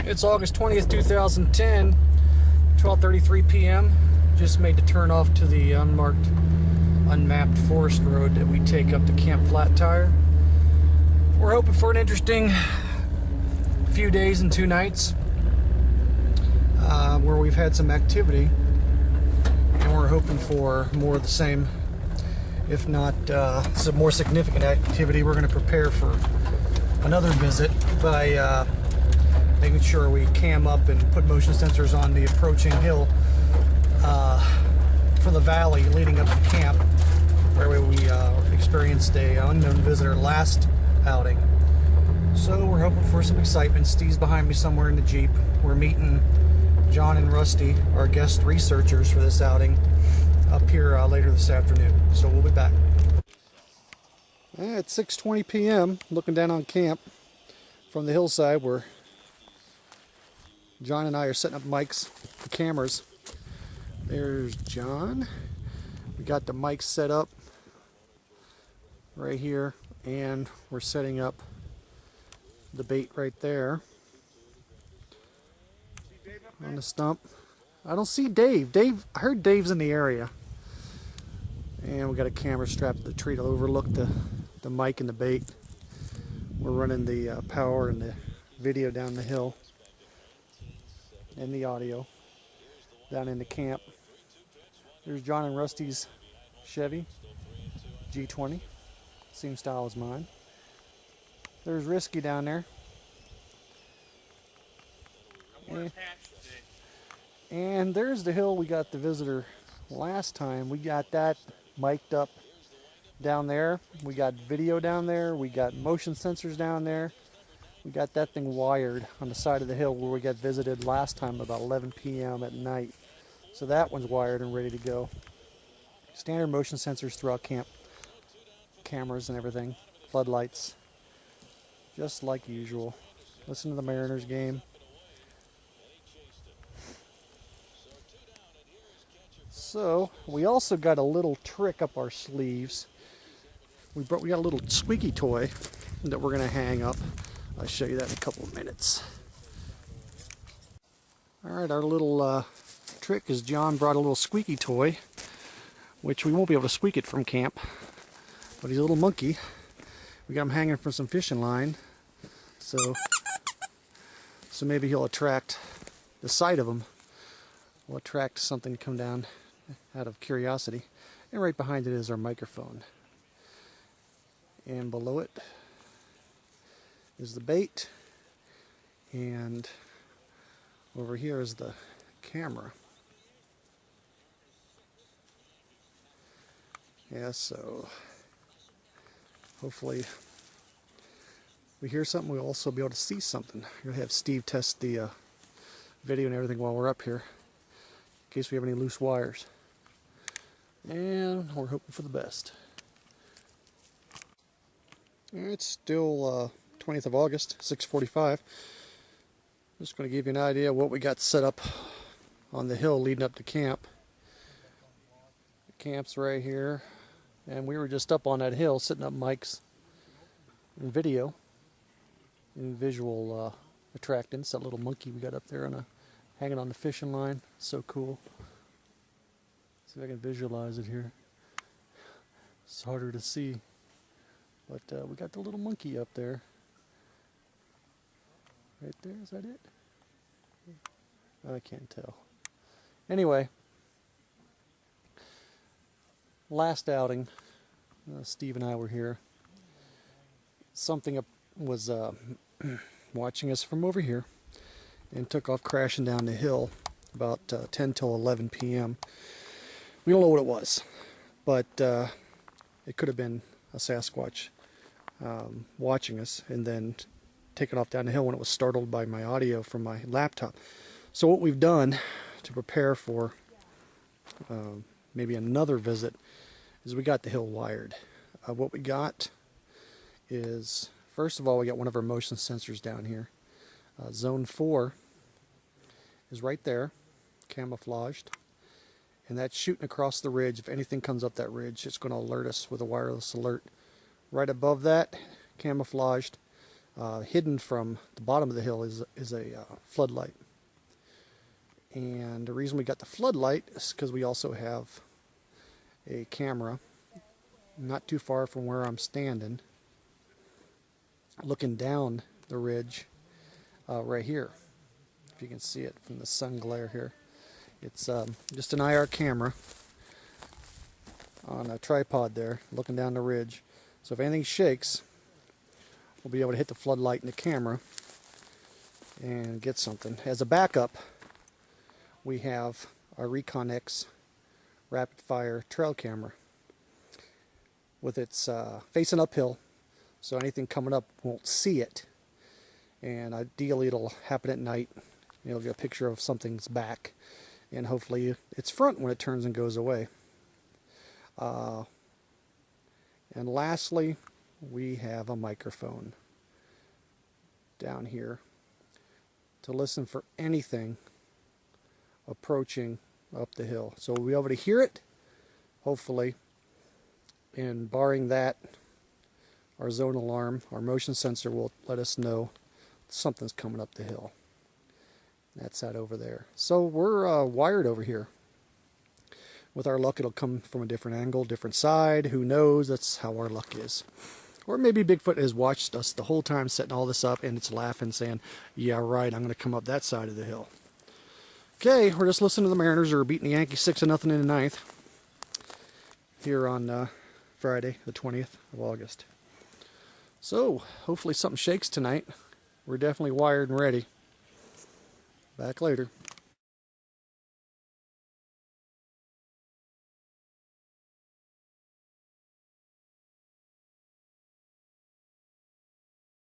It's August 20th, 2010, 12:33 p.m. Just made the turn off to the unmarked, unmapped forest road that we take up to Camp Flat Tire. We're hoping for an interesting few days and 2 nights where we've had some activity, and we're hoping for more of the same, if not some more significant activity. We're going to prepare for another visit by making sure we cam up and put motion sensors on the approaching hill for the valley leading up to camp, where we experienced a unknown visitor last outing. So we're hoping for some excitement. Steve's behind me somewhere in the Jeep. We're meeting John and Rusty, our guest researchers for this outing, up here later this afternoon. So we'll be back. It's 6:20 p.m. looking down on camp from the hillside where John and I are setting up mics for cameras. There's John. We got the mics set up right here, and we're setting up the bait right there on the stump. I don't see Dave. I heard Dave's in the area. And we got a camera strapped to the tree to overlook the mic and the bait. We're running the power and the video down the hill and the audio down into camp. There's John and Rusty's Chevy G20, same style as mine. There's Risky down there. And there's the hill we got the visitor last time. We got that mic'd up down there. We got video down there. We got motion sensors down there. We got that thing wired on the side of the hill where we got visited last time about 11 p.m. at night. So that one's wired and ready to go. Standard motion sensors throughout camp. Cameras and everything. Floodlights. Just like usual. Listen to the Mariners game. So we also got a little trick up our sleeves. We got a little squeaky toy that we're going to hang up. I'll show you that in a couple of minutes. Alright, our little trick is John brought a little squeaky toy, which we won't be able to squeak it from camp, but he's a little monkey. We got him hanging from some fishing line, so maybe he'll attract the sight of him. Will attract something to come down out of curiosity. And right behind it is our microphone. And below it is the bait, and over here is the camera. Yeah, so hopefully we hear something. We'll also be able to see something. We're going to have Steve test the video and everything while we're up here, in case we have any loose wires. And we're hoping for the best. It's still 20th of August, 6:45. Just going to give you an idea of what we got set up on the hill leading up to camp. The camp's right here, and we were just up on that hill setting up mics and video and visual attractants. That little monkey we got up there hanging on the fishing line. So cool. See if I can visualize it here. It's harder to see. But we got the little monkey up there. Right there, is that it? I can't tell. Anyway, last outing, Steve and I were here. Something was watching us from over here and took off crashing down the hill about 10 till 11 p.m. We don't know what it was, but it could have been a Sasquatch watching us and then taking off down the hill when it was startled by my audio from my laptop. So what we've done to prepare for maybe another visit is we got the hill wired. What we got is, first of all, we got one of our motion sensors down here. Zone 4 is right there, camouflaged, and that's shooting across the ridge. If anything comes up that ridge, it's going to alert us with a wireless alert. Right above that, camouflaged, hidden from the bottom of the hill is a floodlight. And the reason we got the floodlight is because we also have a camera not too far from where I'm standing, looking down the ridge right here. If you can see it from the sun glare here. It's just an IR camera on a tripod there, looking down the ridge. So if anything shakes, we'll be able to hit the floodlight in the camera and get something. As a backup, we have our Recon X rapid fire trail camera with its facing uphill, so anything coming up won't see it, and ideally it'll happen at night. You'll get a picture of something's back, and hopefully it's front when it turns and goes away. And lastly, we have a microphone down here to listen for anything approaching up the hill. So we'll be able to hear it, hopefully, and barring that, our zone alarm, our motion sensor will let us know something's coming up the hill. That's that over there. So we're wired over here. With our luck, it'll come from a different angle, different side. Who knows? That's how our luck is. Or maybe Bigfoot has watched us the whole time setting all this up, and it's laughing, saying, yeah, right, I'm going to come up that side of the hill. Okay, we're just listening to the Mariners who are beating the Yankees 6-0 in the ninth here on Friday, the 20th of August. So, hopefully something shakes tonight. We're definitely wired and ready. Back later.